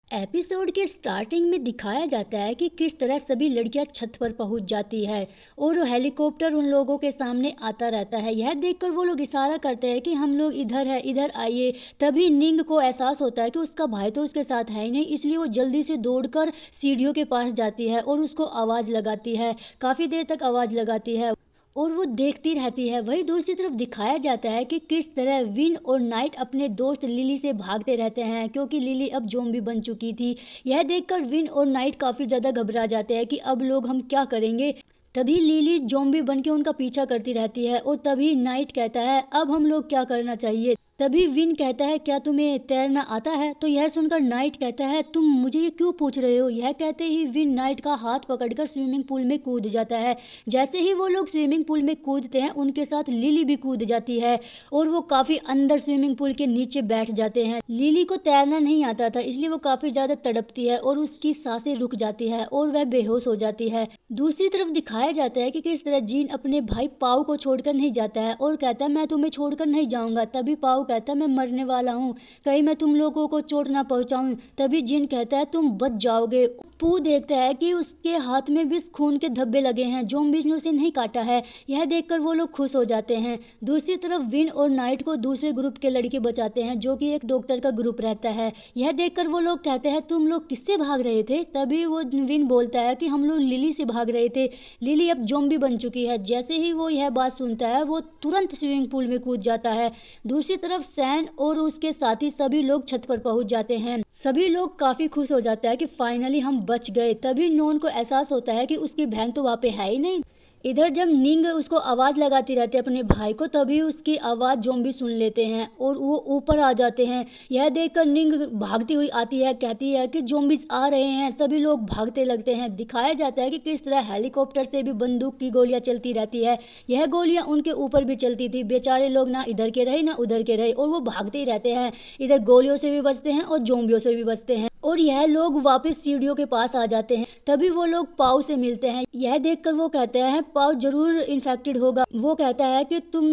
Episode के starting में दिखाया जाता है कि किस तरह सभी लड़कियां छत पर पहुंच जाती है और वो हेलीकॉप्टर उन लोगों के सामने आता रहता है। यह देखकर वो लोग इशारा करते हैं कि हम लोग इधर है, इधर आइए। तभी निंग को एहसास होता है कि उसका भाई तो उसके साथ है ही नहीं, इसलिए वो जल्दी से दौड़कर सीढ़ियों के पास जाती है और उसको आवाज लगाती है। काफी देर तक आवाज लगाती है और वो देखती रहती है। वहीं दूसरी तरफ दिखाया जाता है कि किस तरह विन और नाइट अपने दोस्त लिली से भागते रहते हैं, क्योंकि लिली अब ज़ॉम्बी बन चुकी थी। यह देखकर विन और नाइट काफ़ी ज़्यादा घबरा जाते हैं कि अब लोग हम क्या करेंगे। तभी लिली ज़ॉम्बी बन के उनका पीछा करती रहती है और तभी नाइट कहता है अब हम लोग क्या करना चाहिए। तभी विन कहता है क्या तुम्हें तैरना आता है। तो यह सुनकर नाइट कहता है तुम मुझे ये क्यों पूछ रहे हो। यह कहते ही विन नाइट का हाथ पकड़कर स्विमिंग पूल में कूद जाता है। जैसे ही वो लोग स्विमिंग पूल में कूदते हैं उनके साथ लिली भी कूद जाती है और वो काफी अंदर स्विमिंग पूल के नीचे बैठ जाते हैं। लिली को तैरना नहीं आता था, इसलिए वो काफी ज्यादा तड़पती है और उसकी सांसें रुक जाती है और वह बेहोश हो जाती है। दूसरी तरफ दिखाया जाता है कि किस तरह जीन अपने भाई पाऊ को छोड़कर नहीं जाता है और कहता है मैं तुम्हें छोड़कर नहीं जाऊंगा। तभी पाऊ कहता है मैं मरने वाला हूँ, कहीं मैं तुम लोगों को चोट ना पहुंचाऊं। तभी जिन कहता है तुम बच जाओगे। पू देखता है कि उसके हाथ में भी खून के धब्बे लगे हैं, ज़ॉम्बीज़ ने उसे नहीं काटा है। यह देखकर वो लोग खुश हो जाते हैं। दूसरी तरफ विन और नाइट को दूसरे ग्रुप के लड़के बचाते हैं, जो कि एक डॉक्टर का ग्रुप रहता है। यह देखकर वो लोग कहते हैं तुम लोग किससे भाग रहे थे। तभी वो विन बोलता है कि हम लोग लिली से भाग रहे थे, लिली अब ज़ॉम्बी बन चुकी है। जैसे ही वो यह बात सुनता है वो तुरंत स्विमिंग पूल में कूद जाता है। दूसरी तरफ सैन और उसके साथी सभी लोग छत पर पहुंच जाते हैं। सभी लोग काफी खुश हो जाता है कि फाइनली हम बच गए। तभी नॉन को एहसास होता है कि उसकी बहन तो वहाँ पे है ही नहीं। इधर जब निंग उसको आवाज लगाती रहती है अपने भाई को, तभी उसकी आवाज ज़ॉम्बी सुन लेते हैं और वो ऊपर आ जाते हैं। यह देखकर निंग भागती हुई आती है, कहती है कि ज़ॉम्बीज आ रहे हैं। सभी लोग भागते लगते हैं। दिखाया जाता है कि किस तरह हेलीकॉप्टर से भी बंदूक की गोलियां चलती रहती है। यह गोलियां उनके ऊपर भी चलती थी। बेचारे लोग ना इधर के रहे ना उधर के रहे और वो भागते ही रहते हैं। इधर गोलियों से भी बचते हैं और ज़ॉम्बियों से भी बचते हैं और यह लोग वापस सीढ़ियों के पास आ जाते हैं। तभी वो लोग पाऊ से मिलते हैं। यह देखकर वो कहते हैं पाऊ जरूर इन्फेक्टेड होगा। वो कहता है कि तुम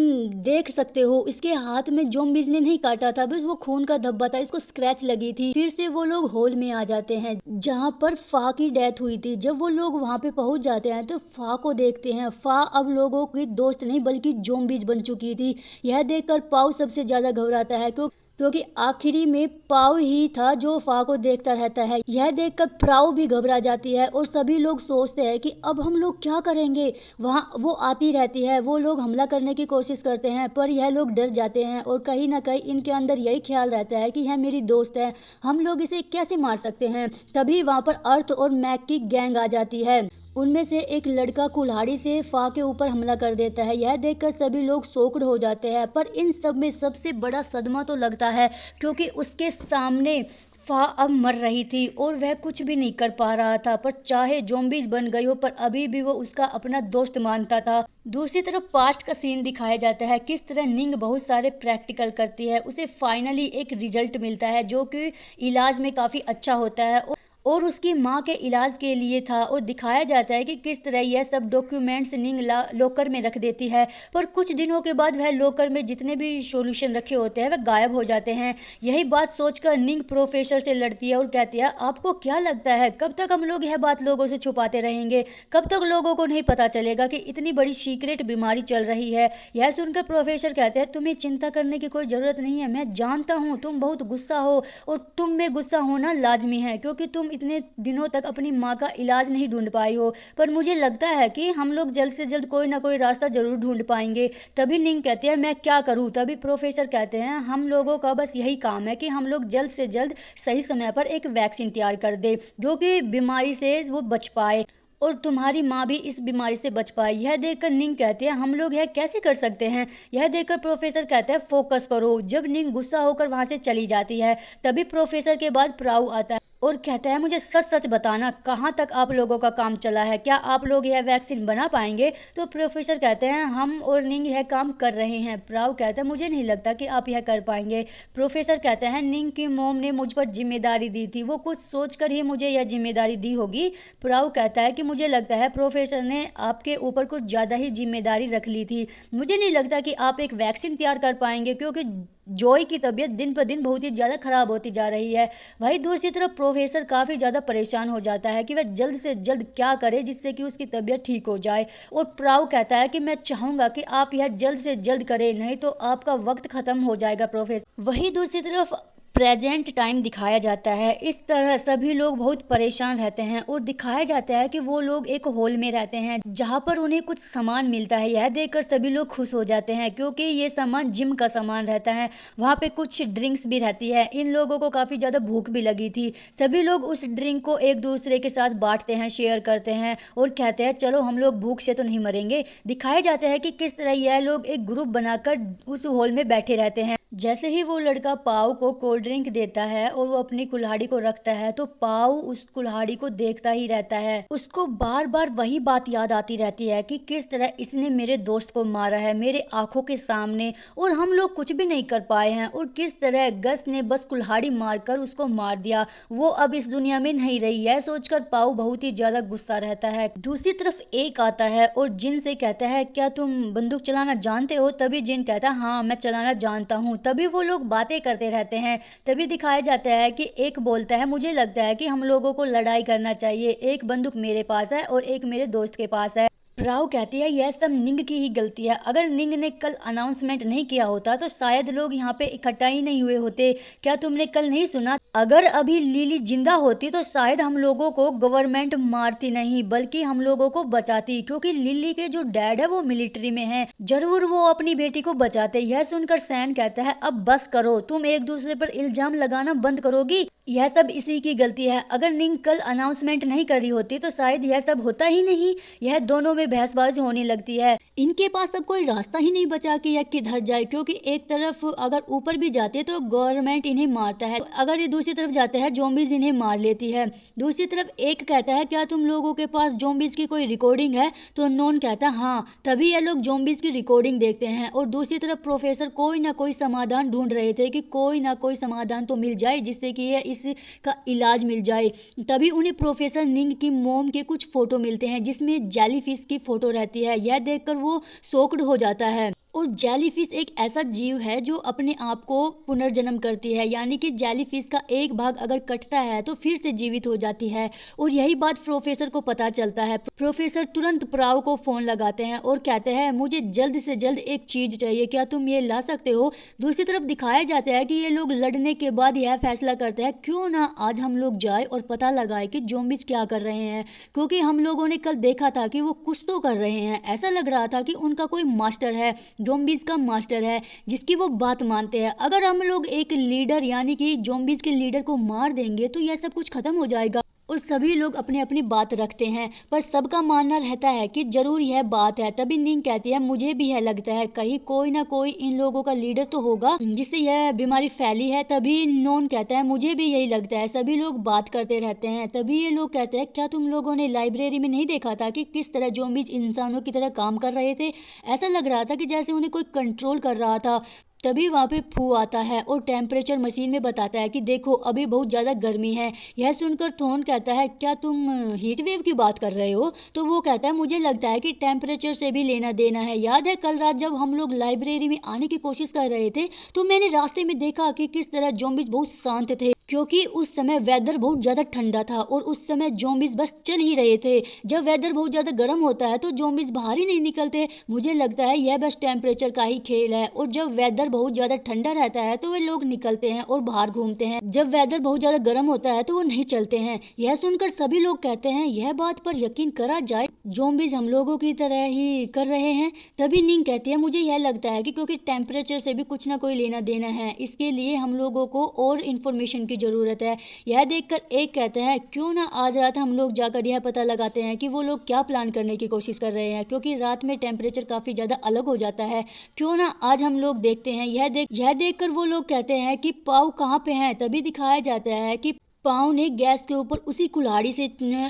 देख सकते हो इसके हाथ में ज़ॉम्बीज़ ने नहीं काटा था, बस वो खून का धब्बा था, इसको स्क्रैच लगी थी। फिर से वो लोग हॉल में आ जाते हैं जहाँ पर फा की डेथ हुई थी। जब वो लोग वहाँ पे पहुंच जाते हैं तो फा को देखते हैं। फा अब लोगों की दोस्त नहीं बल्कि ज़ॉम्बीज़ बन चुकी थी। यह देखकर पाऊ सबसे ज्यादा घबराता है क्योंकि आखिरी में पाऊ ही था जो फा को देखता रहता है। यह देखकर प्राऊ भी घबरा जाती है और सभी लोग सोचते हैं कि अब हम लोग क्या करेंगे। वहाँ वो आती रहती है, वो लोग हमला करने की कोशिश करते हैं पर यह लोग डर जाते हैं और कहीं ना कहीं इनके अंदर यही ख्याल रहता है कि यह मेरी दोस्त है, हम लोग इसे कैसे मार सकते हैं। तभी वहाँ पर अर्थ और मैक की गैंग आ जाती है। उनमें से एक लड़का कुल्हाड़ी से फा के ऊपर हमला कर देता है। यह देखकर सभी लोग शॉक्ड हो जाते हैं, पर इन सब में सबसे बड़ा सदमा तो लगता है क्योंकि उसके सामने फा अब मर रही थी और वह कुछ भी नहीं कर पा रहा था। पर चाहे ज़ॉम्बीज़ बन गई हो पर अभी भी वो उसका अपना दोस्त मानता था। दूसरी तरफ पास्ट का सीन दिखाया जाता है, किस तरह निंग बहुत सारे प्रैक्टिकल करती है। उसे फाइनली एक रिजल्ट मिलता है जो कि इलाज में काफ़ी अच्छा होता है और उसकी माँ के इलाज के लिए था। और दिखाया जाता है कि किस तरह यह सब डॉक्यूमेंट्स निंग लॉकर में रख देती है, पर कुछ दिनों के बाद वह लॉकर में जितने भी सॉल्यूशन रखे होते हैं वह गायब हो जाते हैं। यही बात सोचकर निंग प्रोफेसर से लड़ती है और कहती है आपको क्या लगता है कब तक हम लोग यह बात लोगों से छुपाते रहेंगे, कब तक लोगों को नहीं पता चलेगा कि इतनी बड़ी सीक्रेट बीमारी चल रही है। यह सुनकर प्रोफेसर कहते हैं तुम्हें चिंता करने की कोई जरूरत नहीं है, मैं जानता हूँ तुम बहुत गुस्सा हो और तुम में गुस्सा होना लाजमी है क्योंकि तुम इतने दिनों तक अपनी माँ का इलाज नहीं ढूंढ पाई हो, पर मुझे लगता है कि हम लोग जल्द से जल्द कोई ना कोई रास्ता जरूर ढूंढ पाएंगे। तभी निंग कहते हैं मैं क्या करूं। तभी प्रोफेसर कहते हैं हम लोगों का बस यही काम है कि हम लोग जल्द से जल्द सही समय पर एक वैक्सीन तैयार कर दे जो कि बीमारी से वो बच पाए और तुम्हारी माँ भी इस बीमारी से बच पाए। यह देखकर निंग कहते हैं हम लोग यह कैसे कर सकते हैं। यह देखकर प्रोफेसर कहते हैं फोकस करो। जब निंग गुस्सा होकर वहां से चली जाती है तभी प्रोफेसर के बाद प्राऊ आता है और कहता है मुझे सच सच बताना कहाँ तक आप लोगों का काम चला है, क्या आप लोग यह वैक्सीन बना पाएंगे। तो प्रोफेसर कहते हैं हम और निंग यह काम कर रहे हैं। प्राऊ कहता है मुझे नहीं लगता कि आप यह कर पाएंगे। प्रोफेसर कहते हैं निंग की मॉम ने मुझ पर जिम्मेदारी दी थी, वो कुछ सोचकर ही मुझे यह जिम्मेदारी दी होगी। प्राऊ कहता है कि मुझे लगता है प्रोफेसर ने आपके ऊपर कुछ ज़्यादा ही जिम्मेदारी रख ली थी, मुझे नहीं लगता कि आप एक वैक्सीन तैयार कर पाएंगे क्योंकि जॉय की तबीयत दिन पर दिन बहुत ही ज़्यादा खराब होती जा रही है। वहीं दूसरी तरफ प्रोफेसर काफ़ी ज़्यादा परेशान हो जाता है कि वह जल्द से जल्द क्या करे जिससे कि उसकी तबीयत ठीक हो जाए। और प्राउ कहता है कि मैं चाहूँगा कि आप यह जल्द से जल्द करें, नहीं तो आपका वक्त ख़त्म हो जाएगा प्रोफेसर। वहीं दूसरी तरफ प्रेजेंट टाइम दिखाया जाता है। इस तरह सभी लोग बहुत परेशान रहते हैं और दिखाया जाता है कि वो लोग एक हॉल में रहते हैं जहाँ पर उन्हें कुछ सामान मिलता है। यह देखकर सभी लोग खुश हो जाते हैं क्योंकि ये सामान जिम का सामान रहता है। वहाँ पे कुछ ड्रिंक्स भी रहती है। इन लोगों को काफ़ी ज़्यादा भूख भी लगी थी। सभी लोग उस ड्रिंक को एक दूसरे के साथ बांटते हैं, शेयर करते हैं और कहते हैं चलो हम लोग भूख से तो नहीं मरेंगे। दिखाया जाता है कि किस तरह यह लोग एक ग्रुप बनाकर उस हॉल में बैठे रहते हैं। जैसे ही वो लड़का पाव को कोल्ड ड्रिंक देता है और वो अपनी कुल्हाड़ी को रखता है तो पाव उस कुल्हाड़ी को देखता ही रहता है। उसको बार बार वही बात याद आती रहती है कि किस तरह इसने मेरे दोस्त को मारा है मेरे आंखों के सामने और हम लोग कुछ भी नहीं कर पाए हैं, और किस तरह गस ने बस कुल्हाड़ी मारकर उसको मार दिया। वो अब इस दुनिया में नहीं रही है सोचकर पाव बहुत ही ज्यादा गुस्सा रहता है। दूसरी तरफ एक आता है और जिन से कहता है क्या तुम बंदूक चलाना जानते हो? तभी जिन कहता है हाँ मैं चलाना जानता हूँ। तभी वो लोग बातें करते रहते हैं। तभी दिखाया जाता है कि एक बोलता है मुझे लगता है कि हम लोगों को लड़ाई करना चाहिए, एक बंदूक मेरे पास है और एक मेरे दोस्त के पास है। राव कहती है यह सब निंग की ही गलती है। अगर निंग ने कल अनाउंसमेंट नहीं किया होता तो शायद लोग यहाँ पे इकट्ठा ही नहीं हुए होते। क्या तुमने कल नहीं सुना? अगर अभी लिली जिंदा होती तो शायद हम लोगों को गवर्नमेंट मारती नहीं बल्कि हम लोगों को बचाती, क्योंकि लिली के जो डैड है वो मिलिट्री में है। जरूर वो अपनी बेटी को बचाते। यह सुनकर सैन कहता है अब बस करो, तुम एक दूसरे पर इल्जाम लगाना बंद करोगी? यह सब इसी की गलती है। अगर निंग कल अनाउंसमेंट नहीं करी होती तो शायद यह सब होता ही नहीं। यह दोनों में बहसबाजी होने लगती है। इनके पास अब कोई रास्ता ही नहीं बचा कि यह किधर जाए, क्योंकि एक तरफ अगर ऊपर भी जाते तो गवर्नमेंट इन्हें मारता है, अगर ये दूसरी तरफ जाते हैं ज़ॉम्बीज इन्हें मार लेती है। दूसरी तरफ एक कहता है क्या तुम लोगों के पास ज़ॉम्बीज की कोई रिकॉर्डिंग है? तो नॉन कहता है हाँ। तभी ये लोग ज़ॉम्बीज की रिकॉर्डिंग देखते हैं और दूसरी तरफ प्रोफेसर कोई ना कोई समाधान ढूंढ रहे थे कि कोई ना कोई समाधान तो मिल जाए जिससे कि यह इसका इलाज मिल जाए। तभी उन्हें प्रोफेसर निंग की मोम के कुछ फोटो मिलते हैं जिसमें जेलीफिश की फोटो रहती है। यह देखकर वो शॉक्ड हो जाता है। और जेलीफिश एक ऐसा जीव है जो अपने आप को पुनर्जन्म करती है, यानी कि जेलीफिश का एक भाग अगर कटता है तो फिर से जीवित हो जाती है। और यही बात प्रोफेसर को पता चलता है। प्रोफेसर तुरंत प्राव को फोन लगाते हैं और कहते हैं मुझे जल्द से जल्द एक चीज चाहिए, क्या तुम ये ला सकते हो? दूसरी तरफ दिखाया जाता है कि ये लोग लड़ने के बाद यह फैसला करते हैं क्यों ना आज हम लोग जाए और पता लगाए कि ज़ॉम्बीज क्या कर रहे हैं, क्योंकि हम लोगों ने कल देखा था कि वो कुछ तो कर रहे हैं। ऐसा लग रहा था कि उनका कोई मास्टर है, ज़ॉम्बीज का मास्टर है जिसकी वो बात मानते हैं। अगर हम लोग एक लीडर यानी कि ज़ॉम्बीज के लीडर को मार देंगे तो यह सब कुछ खत्म हो जाएगा। और सभी लोग अपनी अपनी बात रखते हैं पर सबका मानना रहता है कि जरूर यह बात है। तभी निंग कहती है मुझे भी यह लगता है कहीं कोई ना कोई इन लोगों का लीडर तो होगा जिससे यह बीमारी फैली है। तभी नॉन कहता है मुझे भी यही लगता है। सभी लोग बात करते रहते हैं। तभी ये लोग कहते हैं क्या तुम लोगों ने लाइब्रेरी में नहीं देखा था कि किस तरह ज़ॉम्बीज इंसानों की तरह काम कर रहे थे? ऐसा लग रहा था कि जैसे उन्हें कोई कंट्रोल कर रहा था। तभी वहाँ पे फू आता है और टेम्परेचर मशीन में बताता है कि देखो अभी बहुत ज़्यादा गर्मी है। यह सुनकर थॉन कहता है क्या तुम हीट वेव की बात कर रहे हो? तो वो कहता है मुझे लगता है कि टेम्परेचर से भी लेना देना है। याद है कल रात जब हम लोग लाइब्रेरी में आने की कोशिश कर रहे थे तो मैंने रास्ते में देखा कि किस तरह ज़ॉम्बीज बहुत शांत थे, क्योंकि उस समय वेदर बहुत ज़्यादा ठंडा था और उस समय ज़ॉम्बीज बस चल ही रहे थे। जब वेदर बहुत ज़्यादा गर्म होता है तो ज़ॉम्बीज बाहर ही नहीं निकलते। मुझे लगता है यह बस टेम्परेचर का ही खेल है, और जब वेदर बहुत ज़्यादा ठंडा रहता है तो वे लोग निकलते हैं और बाहर घूमते हैं। जब वेदर बहुत ज़्यादा गर्म होता है तो वो नहीं चलते हैं। यह सुनकर सभी लोग कहते हैं यह बात पर यकीन करा जाए, ज़ॉम्बीज हम लोगों की तरह ही कर रहे हैं। तभी निंग कहती है मुझे यह लगता है कि क्योंकि टेम्परेचर से भी कुछ ना कोई लेना देना है, इसके लिए हम लोगों को और इन्फॉर्मेशन की ज़रूरत है। यह देखकर एक कहता है क्यों ना आज रात हम लोग जाकर यह पता लगाते हैं कि वो लोग क्या प्लान करने की कोशिश कर रहे हैं, क्योंकि रात में टेम्परेचर काफ़ी ज़्यादा अलग हो जाता है। क्यों ना आज हम लोग देखते हैं। यह देखकर वो लोग कहते हैं कि पाव कहाँ पे हैं। तभी दिखाया जाता है कि पाँव ने गैस के ऊपर उसी कुल्हाड़ी से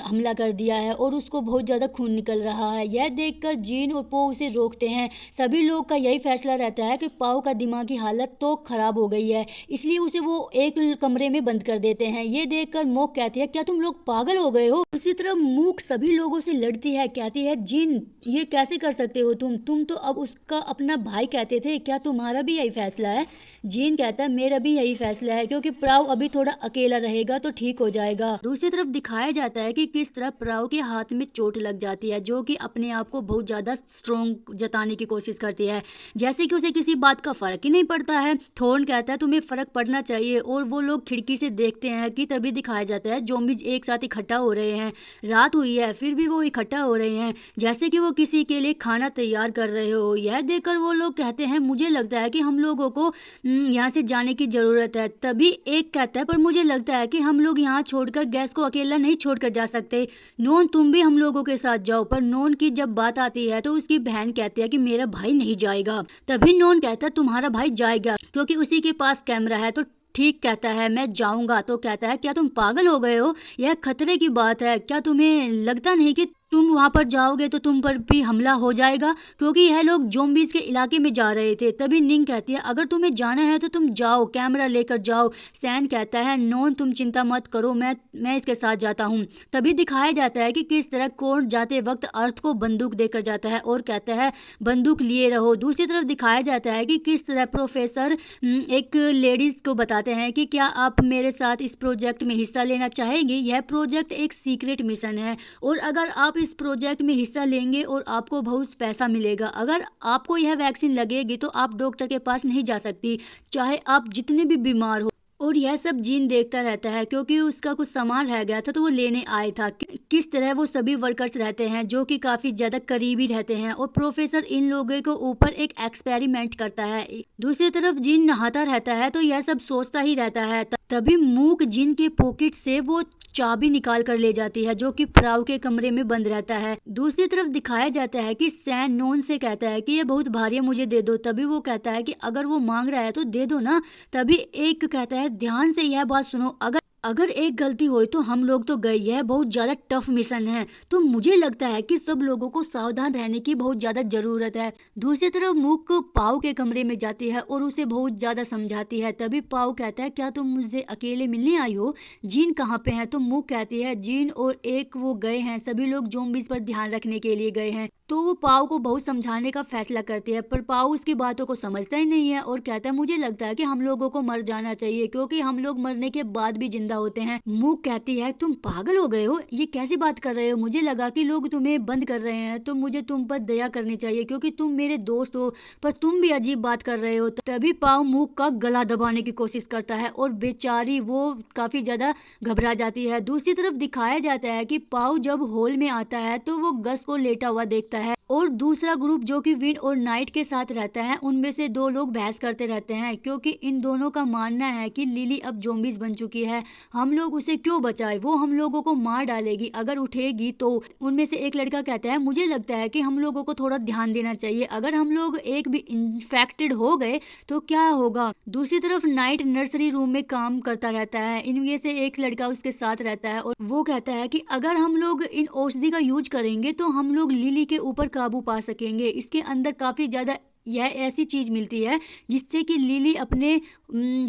हमला कर दिया है और उसको बहुत ज़्यादा खून निकल रहा है। यह देखकर जीन और पो उसे रोकते हैं। सभी लोग का यही फैसला रहता है कि पाव का दिमागी हालत तो खराब हो गई है, इसलिए उसे वो एक कमरे में बंद कर देते हैं। ये देखकर मोक कहती है, क्या तुम लोग पागल हो गए हो? उसी तरह मूक सभी लोगों से लड़ती है, कहती है, जिन ये कैसे कर सकते हो तुम तो अब उसका अपना भाई कहते थे, क्या तुम्हारा भी यही फैसला है? जीन कहता है, मेरा भी यही फैसला है, क्योंकि प्राव अभी थोड़ा अकेला रहेगा तो ठीक हो जाएगा। दूसरी तरफ दिखाया जाता है कि किस तरह प्राव के हाथ में चोट लग जाती है, जो कि अपने आप को बहुत ज्यादा स्ट्रॉन्ग जताने की कोशिश करती है, जैसे कि उसे किसी बात का फर्क ही नहीं पड़ता है। थोर्न कहता है, तुम्हें फर्क पड़ना चाहिए, और वो लोग खिड़की से देखते हैं कि तभी दिखाया जाता है ज़ॉम्बीज एक साथ इकट्ठा हो रहे हैं। रात हुई है फिर भी वो इकट्ठा हो रहे हैं, जैसे कि वो किसी के लिए खाना तैयार कर रहे हो। यह देखकर वो लोग कहते हैं, मुझे लगता है कि हम लोगों को यहाँ से जाने की जरूरत है। तभी एक कहता है, पर मुझे लगता है कि हम लोग यहाँ छोड़कर गैस को अकेला नहीं छोड़कर जा सकते। नोन, तुम भी हम लोगों के साथ जाओ। पर नोन की जब बात आती है तो उसकी बहन कहती है कि मेरा भाई नहीं जाएगा। तभी नोन कहता है, तुम्हारा भाई जाएगा क्योंकि उसी के पास कैमरा है। तो ठीक कहता है, मैं जाऊंगा। तो कहता है, क्या तुम पागल हो गए हो? यह खतरे की बात है। क्या तुम्हें लगता नहीं कि तुम वहां पर जाओगे तो तुम पर भी हमला हो जाएगा? क्योंकि यह लोग ज़ॉम्बीज के इलाके में जा रहे थे। तभी निंग कहती है, अगर तुम्हें जाना है तो तुम जाओ, कैमरा लेकर जाओ। सैन कहता है, नोन तुम चिंता मत करो, मैं इसके साथ जाता हूँ। तभी दिखाया जाता है कि किस तरह कोर्ट जाते वक्त अर्थ को बंदूक देकर जाता है और कहता है, बंदूक लिए रहो। दूसरी तरफ दिखाया जाता है कि किस तरह प्रोफेसर एक लेडीज को बताते हैं कि क्या आप मेरे साथ इस प्रोजेक्ट में हिस्सा लेना चाहेंगे? यह प्रोजेक्ट एक सीक्रेट मिशन है और अगर आप इस प्रोजेक्ट में हिस्सा लेंगे और आपको बहुत पैसा मिलेगा। अगर आपको यह वैक्सीन लगेगी तो आप डॉक्टर के पास नहीं जा सकती, चाहे आप जितने भी बीमार हो। और यह सब जीन देखता रहता है क्योंकि उसका कुछ सामान रह गया था तो वो लेने आया था। किस तरह वो सभी वर्कर्स रहते हैं जो कि काफी ज्यादा करीबी रहते हैं और प्रोफेसर इन लोगों के ऊपर एक एक्सपेरिमेंट करता है। दूसरी तरफ जीन नहाता रहता है तो यह सब सोचता ही रहता है। तभी मूक जिन के पॉकेट से वो चाबी निकाल कर ले जाती है जो कि प्राव के कमरे में बंद रहता है। दूसरी तरफ दिखाया जाता है कि सैन नोन से कहता है कि ये बहुत भारी है, मुझे दे दो। तभी वो कहता है कि अगर वो मांग रहा है तो दे दो ना। तभी एक कहता है, ध्यान से यह बात सुनो, अगर एक गलती हुई तो हम लोग तो गए। यह बहुत ज्यादा टफ मिशन है, तो मुझे लगता है कि सब लोगों को सावधान रहने की बहुत ज्यादा जरूरत है। दूसरी तरफ मूक पाव के कमरे में जाती है और उसे बहुत ज्यादा समझाती है। तभी पाव कहता है, क्या तुम मुझे अकेले मिलने आई हो? जीन कहाँ पे है? तो मूक कहती है, जीन और एक वो गए हैं, सभी लोग ज़ॉम्बीज पर ध्यान रखने के लिए गए हैं। तो वो पाव को बहुत समझाने का फैसला करती है, पर पाव उसकी बातों को समझता ही नहीं है और कहता है, मुझे लगता है कि हम लोगों को मर जाना चाहिए क्योंकि हम लोग मरने के बाद भी जिंदा होते हैं। मूक कहती है, तुम पागल हो गए हो? ये कैसी बात कर रहे हो? मुझे लगा कि लोग तुम्हें बंद कर रहे हैं तो मुझे तुम पर दया करनी चाहिए क्योंकि तुम मेरे दोस्त हो, पर तुम भी अजीब बात कर रहे हो। तभी पाव मूक का गला दबाने की कोशिश करता है और बेचारी वो काफी ज्यादा घबरा जाती है। दूसरी तरफ दिखाया जाता है कि पाव जब हॉल में आता है तो वो गस को लेटा हुआ देखता है और दूसरा ग्रुप जो कि विन और नाइट के साथ रहता है, उनमें से दो लोग बहस करते रहते हैं क्योंकि इन दोनों का मानना है कि लिली अब ज़ॉम्बीज बन चुकी है, हम लोग उसे क्यों बचाए, वो हम लोगों को मार डालेगी अगर उठेगी तो। उनमें से एक लड़का कहता है, मुझे लगता है कि हम लोगों को थोड़ा ध्यान देना चाहिए, अगर हम लोग एक भी इन्फेक्टेड हो गए तो क्या होगा। दूसरी तरफ नाइट नर्सरी रूम में काम करता रहता है, इनमें से एक लड़का उसके साथ रहता है और वो कहता है कि अगर हम लोग इन औषधि का यूज करेंगे तो हम लोग लिली के ऊपर काबू पा सकेंगे। इसके अंदर काफी ज्यादा यह ऐसी चीज मिलती है जिससे कि लिली अपने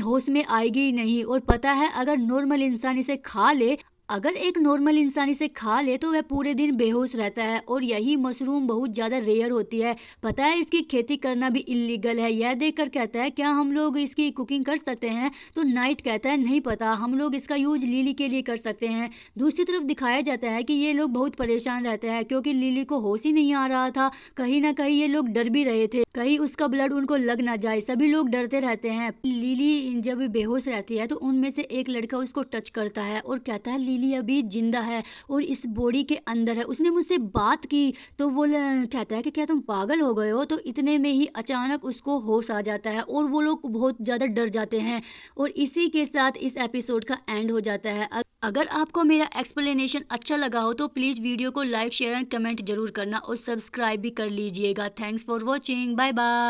होश में आएगी ही नहीं। और पता है, अगर नॉर्मल इंसान इसे खा ले, अगर एक नॉर्मल इंसान इसे खा ले तो वह पूरे दिन बेहोश रहता है और यही मशरूम बहुत ज़्यादा रेयर होती है। पता है, इसकी खेती करना भी इलीगल है। यह देखकर कहता है, क्या हम लोग इसकी कुकिंग कर सकते हैं? तो नाइट कहता है, नहीं पता, हम लोग इसका यूज लिली के लिए कर सकते हैं। दूसरी तरफ दिखाया जाता है कि ये लोग बहुत परेशान रहते हैं क्योंकि लिली को होश ही नहीं आ रहा था। कहीं ना कहीं ये लोग डर भी रहे थे, कहीं उसका ब्लड उनको लग ना जाए, सभी लोग डरते रहते हैं। लिली जब बेहोश रहती है तो उनमें से एक लड़का उसको टच करता है और कहता है, लिली अभी जिंदा है और इस बॉडी के अंदर है, उसने मुझसे बात की। तो वो कहता है कि क्या तुम पागल हो गए हो? तो इतने में ही अचानक उसको होश आ जाता है और वो लोग बहुत ज़्यादा डर जाते हैं और इसी के साथ इस एपिसोड का एंड हो जाता है। अगर आपको मेरा एक्सप्लेनेशन अच्छा लगा हो तो प्लीज़ वीडियो को लाइक शेयर एंड कमेंट जरूर करना और सब्सक्राइब भी कर लीजिएगा। Thanks for watching, bye bye.